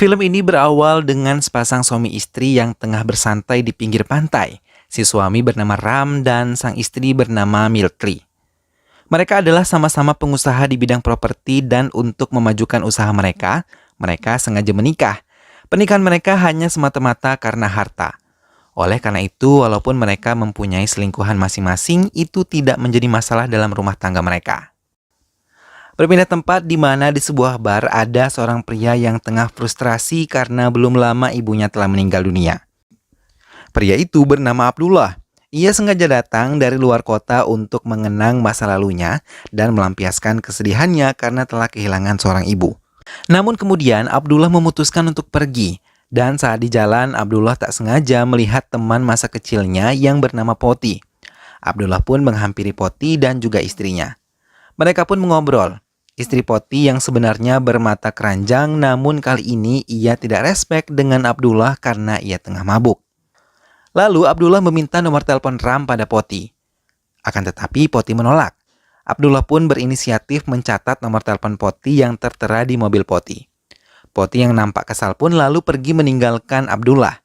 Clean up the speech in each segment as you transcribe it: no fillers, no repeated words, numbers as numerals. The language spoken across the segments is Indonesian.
Film ini berawal dengan sepasang suami istri yang tengah bersantai di pinggir pantai. Si suami bernama Ram dan sang istri bernama Miltri. Mereka adalah sama-sama pengusaha di bidang properti dan untuk memajukan usaha mereka, mereka sengaja menikah. Pernikahan mereka hanya semata-mata karena harta. Oleh karena itu, walaupun mereka mempunyai selingkuhan masing-masing, itu tidak menjadi masalah dalam rumah tangga mereka. Berpindah tempat di mana di sebuah bar ada seorang pria yang tengah frustrasi karena belum lama ibunya telah meninggal dunia. Pria itu bernama Abdullah. Ia sengaja datang dari luar kota untuk mengenang masa lalunya dan melampiaskan kesedihannya karena telah kehilangan seorang ibu. Namun kemudian Abdullah memutuskan untuk pergi. Dan saat di jalan, Abdullah tak sengaja melihat teman masa kecilnya yang bernama Poti. Abdullah pun menghampiri Poti dan juga istrinya. Mereka pun mengobrol. Istri Poti yang sebenarnya bermata keranjang, namun kali ini ia tidak respek dengan Abdullah karena ia tengah mabuk. Lalu Abdullah meminta nomor telepon Ram pada Poti. Akan tetapi Poti menolak. Abdullah pun berinisiatif mencatat nomor telepon Poti yang tertera di mobil Poti. Poti yang nampak kesal pun lalu pergi meninggalkan Abdullah.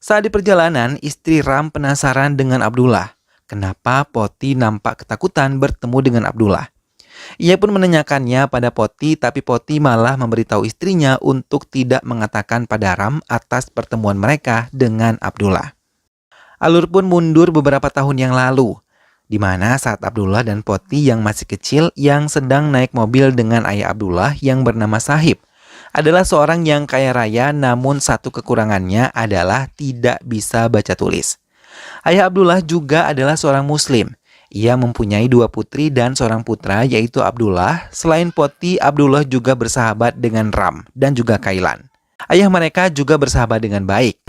Saat di perjalanan, istri Ram penasaran dengan Abdullah. Kenapa Poti nampak ketakutan bertemu dengan Abdullah? Ia pun menanyakannya pada Poti, tapi Poti malah memberitahu istrinya untuk tidak mengatakan pada Ram atas pertemuan mereka dengan Abdullah. Alur pun mundur beberapa tahun yang lalu, di mana saat Abdullah dan Poti yang masih kecil yang sedang naik mobil dengan ayah Abdullah yang bernama Sahib adalah seorang yang kaya raya, namun satu kekurangannya adalah tidak bisa baca tulis. Ayah Abdullah juga adalah seorang muslim. Ia mempunyai 2 putri dan seorang putra yaitu Abdullah. Selain Poti, Abdullah juga bersahabat dengan Ram dan juga Kailan. Ayah mereka juga bersahabat dengan baik.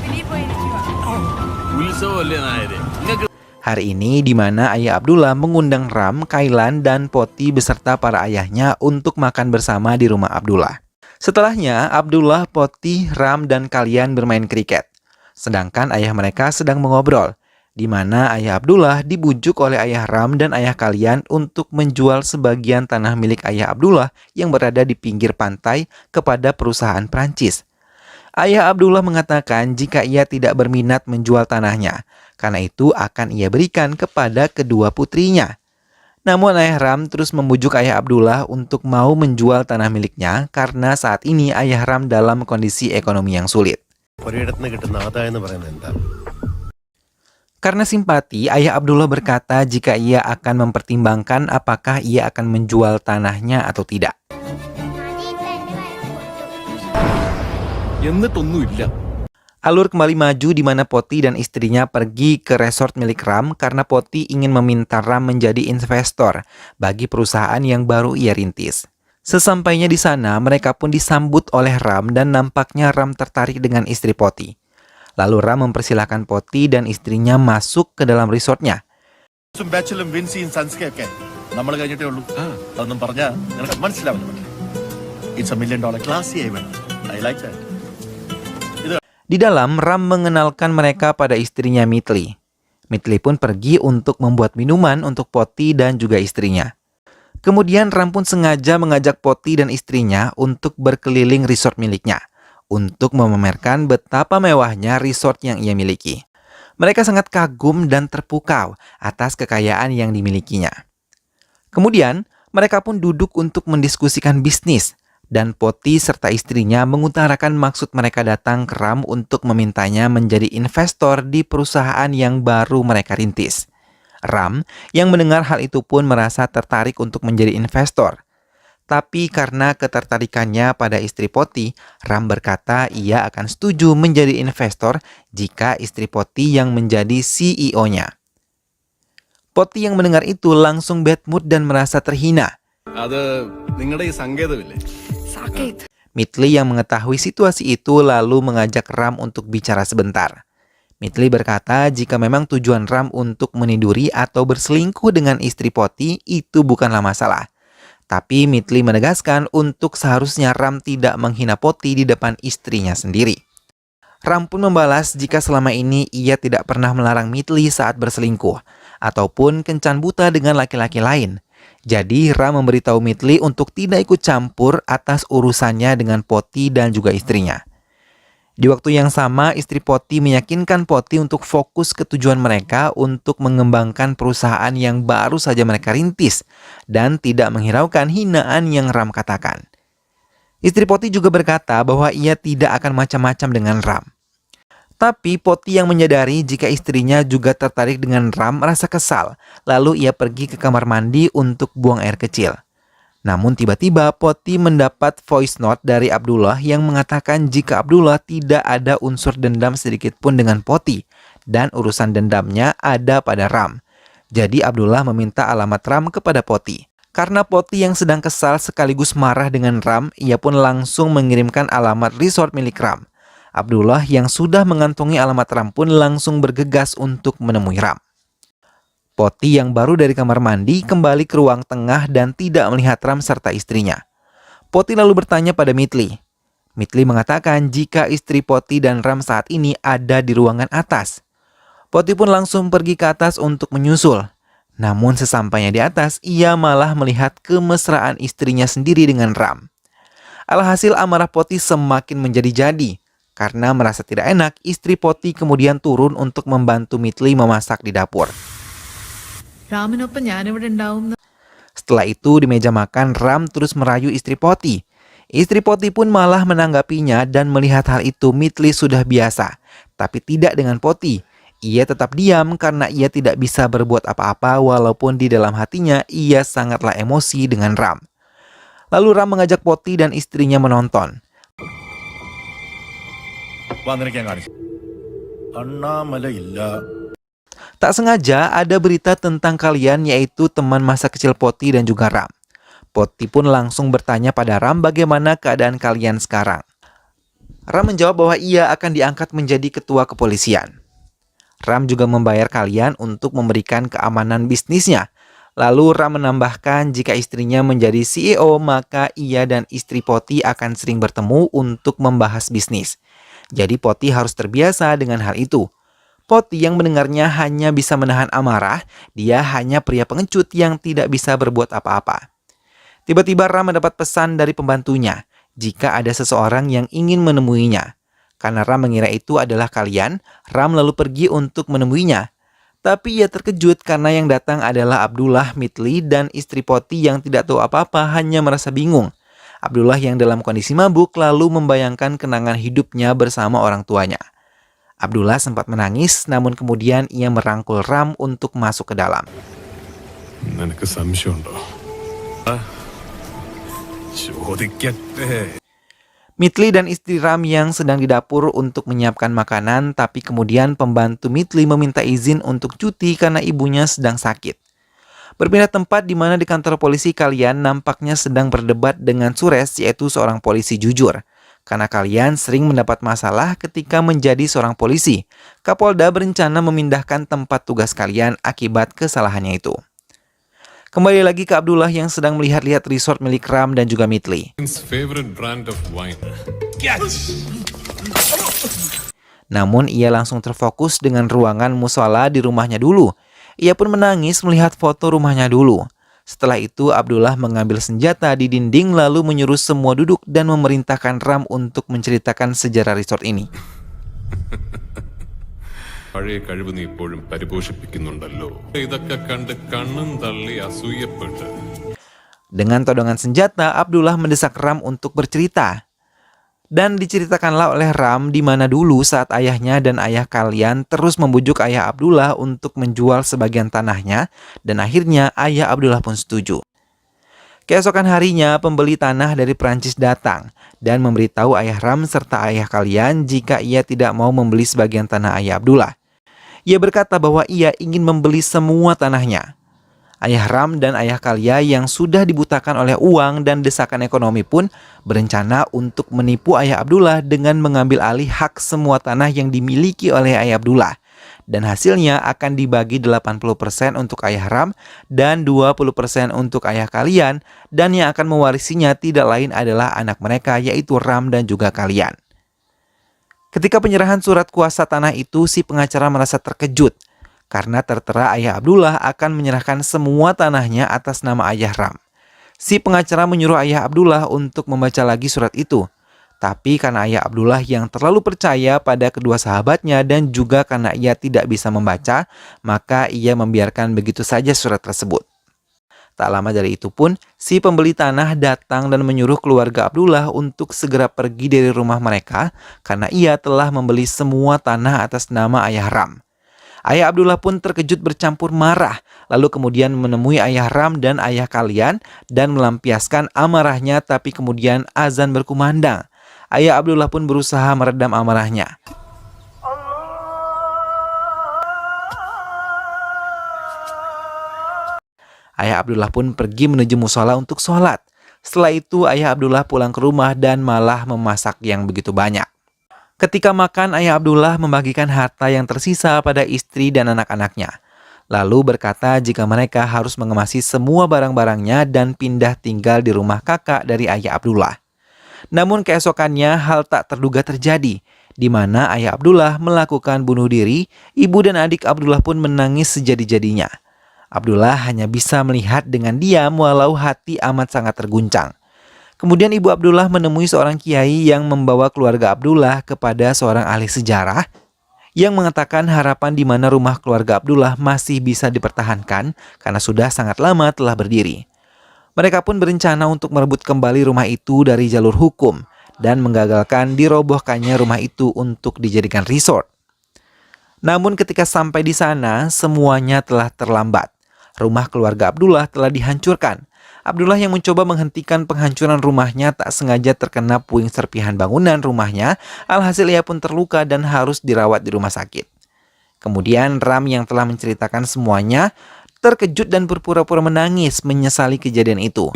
Hari ini di mana ayah Abdullah mengundang Ram, Kailan, dan Poti beserta para ayahnya untuk makan bersama di rumah Abdullah. Setelahnya, Abdullah, Poti, Ram, dan kalian bermain kriket. Sedangkan ayah mereka sedang mengobrol, di mana ayah Abdullah dibujuk oleh ayah Ram dan ayah kalian untuk menjual sebagian tanah milik ayah Abdullah yang berada di pinggir pantai kepada perusahaan Prancis. Ayah Abdullah mengatakan jika ia tidak berminat menjual tanahnya, karena itu akan ia berikan kepada kedua putrinya. Namun ayah Ram terus membujuk ayah Abdullah untuk mau menjual tanah miliknya karena saat ini ayah Ram dalam kondisi ekonomi yang sulit. Karena simpati, ayah Abdullah berkata jika ia akan mempertimbangkan apakah ia akan menjual tanahnya atau tidak. Alur kembali maju di mana Poti dan istrinya pergi ke resort milik Ram karena Poti ingin meminta Ram menjadi investor bagi perusahaan yang baru ia rintis. Sesampainya di sana, mereka pun disambut oleh Ram dan nampaknya Ram tertarik dengan istri Poti. Lalu Ram mempersilahkan Poti dan istrinya masuk ke dalam resortnya. Di dalam, Ram mengenalkan mereka pada istrinya Mitli. Mitli pun pergi untuk membuat minuman untuk Poti dan juga istrinya. Kemudian Ram pun sengaja mengajak Poti dan istrinya untuk berkeliling resort miliknya, untuk memamerkan betapa mewahnya resort yang ia miliki. Mereka sangat kagum dan terpukau atas kekayaan yang dimilikinya. Kemudian, mereka pun duduk untuk mendiskusikan bisnis, dan Poti serta istrinya mengutarakan maksud mereka datang ke Ram untuk memintanya menjadi investor di perusahaan yang baru mereka rintis. Ram yang mendengar hal itu pun merasa tertarik untuk menjadi investor. Tapi karena ketertarikannya pada istri Poti, Ram berkata ia akan setuju menjadi investor jika istri Poti yang menjadi CEO-nya. Poti yang mendengar itu langsung bad mood dan merasa terhina. Mitli yang mengetahui situasi itu lalu mengajak Ram untuk bicara sebentar. Mitli berkata jika memang tujuan Ram untuk meniduri atau berselingkuh dengan istri Poti itu bukanlah masalah. Tapi Mitli menegaskan untuk seharusnya Ram tidak menghina Poti di depan istrinya sendiri. Ram pun membalas jika selama ini ia tidak pernah melarang Mitli saat berselingkuh ataupun kencan buta dengan laki-laki lain. Jadi Ram memberitahu Mitli untuk tidak ikut campur atas urusannya dengan Poti dan juga istrinya. Di waktu yang sama, istri Poti meyakinkan Poti untuk fokus ke tujuan mereka untuk mengembangkan perusahaan yang baru saja mereka rintis dan tidak menghiraukan hinaan yang Ram katakan. Istri Poti juga berkata bahwa ia tidak akan macam-macam dengan Ram. Tapi Poti yang menyadari jika istrinya juga tertarik dengan Ram merasa kesal, lalu ia pergi ke kamar mandi untuk buang air kecil. Namun tiba-tiba Poti mendapat voice note dari Abdullah yang mengatakan jika Abdullah tidak ada unsur dendam sedikit pun dengan Poti dan urusan dendamnya ada pada Ram. Jadi Abdullah meminta alamat Ram kepada Poti. Karena Poti yang sedang kesal sekaligus marah dengan Ram, ia pun langsung mengirimkan alamat resort milik Ram. Abdullah yang sudah mengantongi alamat Ram pun langsung bergegas untuk menemui Ram. Poti yang baru dari kamar mandi kembali ke ruang tengah dan tidak melihat Ram serta istrinya. Poti lalu bertanya pada Mitli. Mitli mengatakan jika istri Poti dan Ram saat ini ada di ruangan atas. Poti pun langsung pergi ke atas untuk menyusul. Namun sesampainya di atas, ia malah melihat kemesraan istrinya sendiri dengan Ram. Alhasil amarah Poti semakin menjadi-jadi. Karena merasa tidak enak, istri Poti kemudian turun untuk membantu Mitli memasak di dapur. Setelah itu di meja makan, Ram terus merayu istri Poti. Istri Poti pun malah menanggapinya dan melihat hal itu Mitli sudah biasa. Tapi tidak dengan Poti. Ia tetap diam karena ia tidak bisa berbuat apa-apa walaupun di dalam hatinya ia sangatlah emosi dengan Ram. Lalu Ram mengajak Poti dan istrinya menonton. Tak sengaja ada berita tentang kalian yaitu teman masa kecil Poti dan juga Ram. Poti pun langsung bertanya pada Ram bagaimana keadaan kalian sekarang. Ram menjawab bahwa ia akan diangkat menjadi ketua kepolisian. Ram juga membayar kalian untuk memberikan keamanan bisnisnya. Lalu Ram menambahkan jika istrinya menjadi CEO maka ia dan istri Poti akan sering bertemu untuk membahas bisnis. Jadi Poti harus terbiasa dengan hal itu. Poti yang mendengarnya hanya bisa menahan amarah, dia hanya pria pengecut yang tidak bisa berbuat apa-apa. Tiba-tiba Ram mendapat pesan dari pembantunya, jika ada seseorang yang ingin menemuinya. Karena Ram mengira itu adalah kalian, Ram lalu pergi untuk menemuinya. Tapi ia terkejut karena yang datang adalah Abdullah, Mitli, dan istri Poti yang tidak tahu apa-apa hanya merasa bingung. Abdullah yang dalam kondisi mabuk lalu membayangkan kenangan hidupnya bersama orang tuanya. Abdullah sempat menangis, namun kemudian ia merangkul Ram untuk masuk ke dalam. Mitli dan istri Ram yang sedang di dapur untuk menyiapkan makanan, tapi kemudian pembantu Mitli meminta izin untuk cuti karena ibunya sedang sakit. Berpindah tempat di mana di kantor polisi kalian nampaknya sedang berdebat dengan Sures, yaitu seorang polisi jujur. Karena kalian sering mendapat masalah ketika menjadi seorang polisi, Kapolda berencana memindahkan tempat tugas kalian akibat kesalahannya itu. Kembali lagi ke Abdullah yang sedang melihat-lihat resort milik Ram dan juga Mitli. Namun ia langsung terfokus dengan ruangan musola di rumahnya dulu. Ia pun menangis melihat foto rumahnya dulu. Setelah itu Abdullah mengambil senjata di dinding lalu menyuruh semua duduk dan memerintahkan Ram untuk menceritakan sejarah resort ini. Dengan todongan senjata, Abdullah mendesak Ram untuk bercerita. Dan diceritakanlah oleh Ram di mana dulu saat ayahnya dan ayah kalian terus membujuk ayah Abdullah untuk menjual sebagian tanahnya dan akhirnya ayah Abdullah pun setuju. Keesokan harinya pembeli tanah dari Prancis datang dan memberitahu ayah Ram serta ayah kalian jika ia tidak mau membeli sebagian tanah ayah Abdullah. Ia berkata bahwa ia ingin membeli semua tanahnya. Ayah Ram dan ayah kalian yang sudah dibutakan oleh uang dan desakan ekonomi pun berencana untuk menipu ayah Abdullah dengan mengambil alih hak semua tanah yang dimiliki oleh ayah Abdullah. Dan hasilnya akan dibagi 80% untuk ayah Ram dan 20% untuk ayah kalian. Dan yang akan mewarisinya tidak lain adalah anak mereka yaitu Ram dan juga kalian. Ketika penyerahan surat kuasa tanah itu si pengacara merasa terkejut. karena tertera ayah Abdullah akan menyerahkan semua tanahnya atas nama ayah Ram. Si pengacara menyuruh ayah Abdullah untuk membaca lagi surat itu. Tapi karena ayah Abdullah yang terlalu percaya pada kedua sahabatnya dan juga karena ia tidak bisa membaca, maka ia membiarkan begitu saja surat tersebut. Tak lama dari itu pun, si pembeli tanah datang dan menyuruh keluarga Abdullah untuk segera pergi dari rumah mereka karena ia telah membeli semua tanah atas nama ayah Ram. Ayah Abdullah pun terkejut bercampur marah, lalu kemudian menemui ayah Ram dan ayah kalian dan melampiaskan amarahnya, tapi kemudian azan berkumandang. Ayah Abdullah pun berusaha meredam amarahnya. Ayah Abdullah pun pergi menuju musola untuk sholat. Setelah itu ayah Abdullah pulang ke rumah dan malah memasak yang begitu banyak. Ketika makan, ayah Abdullah membagikan harta yang tersisa pada istri dan anak-anaknya. Lalu berkata jika mereka harus mengemasi semua barang-barangnya dan pindah tinggal di rumah kakak dari ayah Abdullah. Namun keesokannya hal tak terduga terjadi, di mana ayah Abdullah melakukan bunuh diri. Ibu dan adik Abdullah pun menangis sejadi-jadinya. Abdullah hanya bisa melihat dengan diam walau hati amat sangat terguncang. Kemudian ibu Abdullah menemui seorang kiai yang membawa keluarga Abdullah kepada seorang ahli sejarah yang mengatakan harapan di mana rumah keluarga Abdullah masih bisa dipertahankan karena sudah sangat lama telah berdiri. Mereka pun berencana untuk merebut kembali rumah itu dari jalur hukum dan menggagalkan dirobohkannya rumah itu untuk dijadikan resort. Namun ketika sampai di sana, semuanya telah terlambat. Rumah keluarga Abdullah telah dihancurkan. Abdullah yang mencoba menghentikan penghancuran rumahnya tak sengaja terkena puing serpihan bangunan rumahnya, alhasil ia pun terluka dan harus dirawat di rumah sakit. Kemudian Ram yang telah menceritakan semuanya terkejut dan berpura-pura menangis menyesali kejadian itu.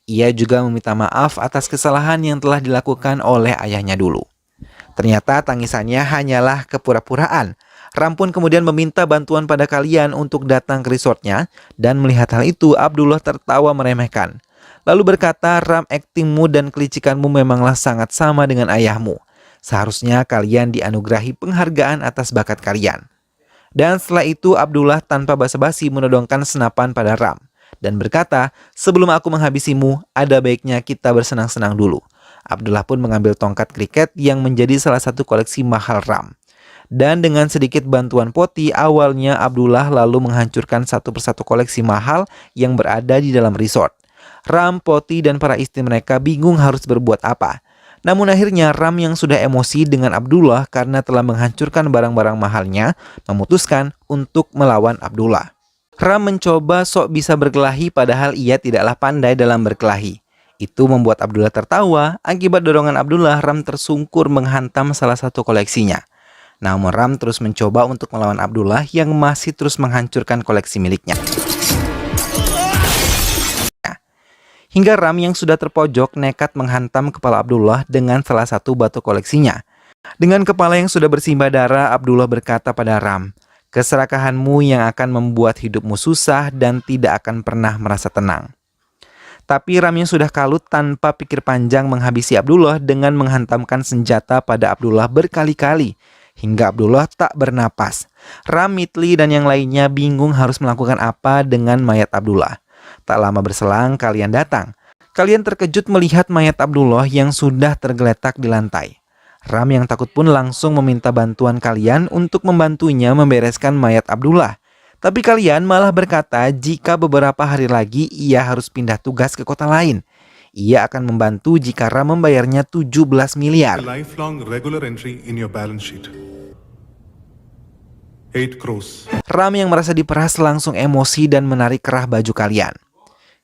Ia juga meminta maaf atas kesalahan yang telah dilakukan oleh ayahnya dulu. Ternyata tangisannya hanyalah kepura-puraan. Ram pun kemudian meminta bantuan pada kalian untuk datang ke resortnya, dan melihat hal itu Abdullah tertawa meremehkan. Lalu berkata, Ram, aktingmu dan kelicikanmu memanglah sangat sama dengan ayahmu. Seharusnya kalian dianugerahi penghargaan atas bakat kalian. Dan setelah itu Abdullah tanpa basa-basi menodongkan senapan pada Ram dan berkata, sebelum aku menghabisimu, ada baiknya kita bersenang-senang dulu. Abdullah pun mengambil tongkat kriket yang menjadi salah satu koleksi mahal Ram. Dan dengan sedikit bantuan Poti, awalnya Abdullah lalu menghancurkan satu persatu koleksi mahal yang berada di dalam resort. Ram, Poti, dan para istri mereka bingung harus berbuat apa. Namun akhirnya Ram yang sudah emosi dengan Abdullah karena telah menghancurkan barang-barang mahalnya, memutuskan untuk melawan Abdullah. Ram mencoba sok bisa berkelahi padahal ia tidaklah pandai dalam berkelahi. Itu membuat Abdullah tertawa. Akibat dorongan Abdullah, Ram tersungkur menghantam salah satu koleksinya. Namun Ram terus mencoba untuk melawan Abdullah yang masih terus menghancurkan koleksi miliknya. Hingga Ram yang sudah terpojok nekat menghantam kepala Abdullah dengan salah satu batu koleksinya. Dengan kepala yang sudah bersimbah darah, Abdullah berkata pada Ram, keserakahanmu yang akan membuat hidupmu susah dan tidak akan pernah merasa tenang. Tapi Ram yang sudah kalut tanpa pikir panjang menghabisi Abdullah dengan menghantamkan senjata pada Abdullah berkali-kali hingga Abdullah tak bernapas. Ram, Mitli, dan yang lainnya bingung harus melakukan apa dengan mayat Abdullah. Tak lama berselang kalian datang. Kalian terkejut melihat mayat Abdullah yang sudah tergeletak di lantai. Ram yang takut pun langsung meminta bantuan kalian untuk membantunya membereskan mayat Abdullah. Tapi kalian malah berkata jika beberapa hari lagi ia harus pindah tugas ke kota lain. Ia akan membantu jika Ram membayarnya 17 miliar. Ram yang merasa diperas langsung emosi dan menarik kerah baju kalian.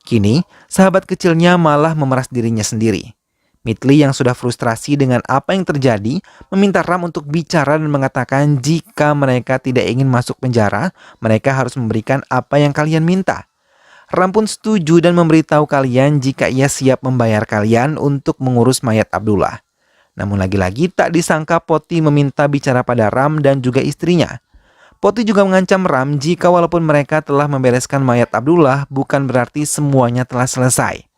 Kini, sahabat kecilnya malah memeras dirinya sendiri. Mitli yang sudah frustrasi dengan apa yang terjadi, meminta Ram untuk bicara dan mengatakan jika mereka tidak ingin masuk penjara, mereka harus memberikan apa yang kalian minta. Ram pun setuju dan memberitahu kalian jika ia siap membayar kalian untuk mengurus mayat Abdullah. Namun lagi-lagi tak disangka Poti meminta bicara pada Ram dan juga istrinya. Poti juga mengancam Ram jika walaupun mereka telah membereskan mayat Abdullah, bukan berarti semuanya telah selesai.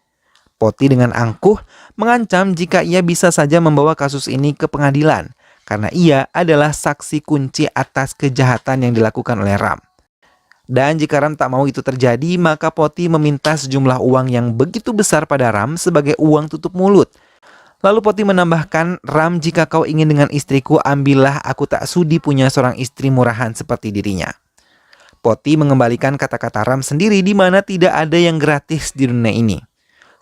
Poti dengan angkuh mengancam jika ia bisa saja membawa kasus ini ke pengadilan karena ia adalah saksi kunci atas kejahatan yang dilakukan oleh Ram. Dan jika Ram tak mau itu terjadi, maka Poti meminta sejumlah uang yang begitu besar pada Ram sebagai uang tutup mulut. Lalu Poti menambahkan, Ram, jika kau ingin dengan istriku, ambillah, aku tak sudi punya seorang istri murahan seperti dirinya. Poti mengembalikan kata-kata Ram sendiri di mana tidak ada yang gratis di dunia ini.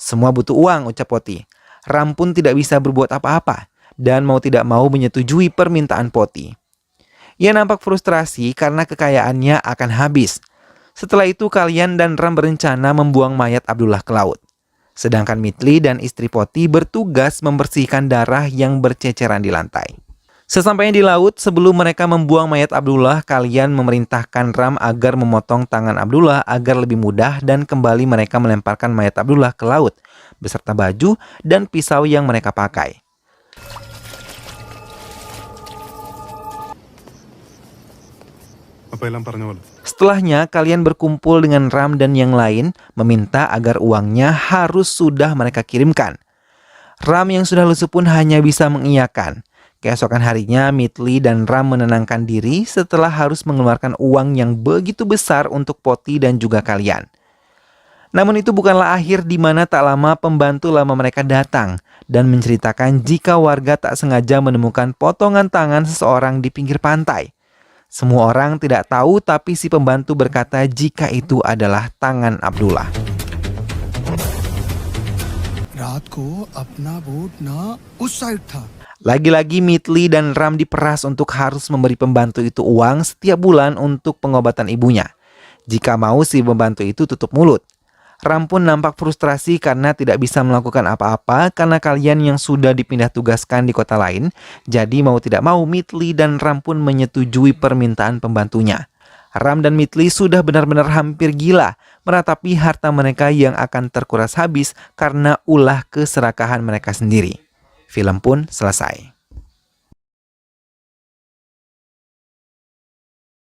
Semua butuh uang, ucap Poti. Ram pun tidak bisa berbuat apa-apa dan mau tidak mau menyetujui permintaan Poti. Ia nampak frustrasi karena kekayaannya akan habis. Setelah itu kalian dan Ram berencana membuang mayat Abdullah ke laut. Sedangkan Mitli dan istri Poti bertugas membersihkan darah yang berceceran di lantai. Sesampainya di laut, sebelum mereka membuang mayat Abdullah, kalian memerintahkan Ram agar memotong tangan Abdullah agar lebih mudah dan kembali mereka melemparkan mayat Abdullah ke laut, beserta baju dan pisau yang mereka pakai. Setelahnya, kalian berkumpul dengan Ram dan yang lain, meminta agar uangnya harus sudah mereka kirimkan. Ram yang sudah lusuh pun hanya bisa mengiyakan. Keesokan harinya, Mitli dan Ram menenangkan diri setelah harus mengeluarkan uang yang begitu besar untuk Poti dan juga kalian. Namun itu bukanlah akhir di mana tak lama pembantu lama mereka datang dan menceritakan jika warga tak sengaja menemukan potongan tangan seseorang di pinggir pantai. Semua orang tidak tahu, tapi si pembantu berkata jika itu adalah tangan Abdullah. Lagi-lagi Mitli dan Ram diperas untuk harus memberi pembantu itu uang setiap bulan untuk pengobatan ibunya. Jika mau si pembantu itu tutup mulut. Ram pun nampak frustrasi karena tidak bisa melakukan apa-apa karena kalian yang sudah dipindah tugaskan di kota lain. Jadi mau tidak mau Mitli dan Ram pun menyetujui permintaan pembantunya. Ram dan Mitli sudah benar-benar hampir gila meratapi harta mereka yang akan terkuras habis karena ulah keserakahan mereka sendiri. Film pun selesai.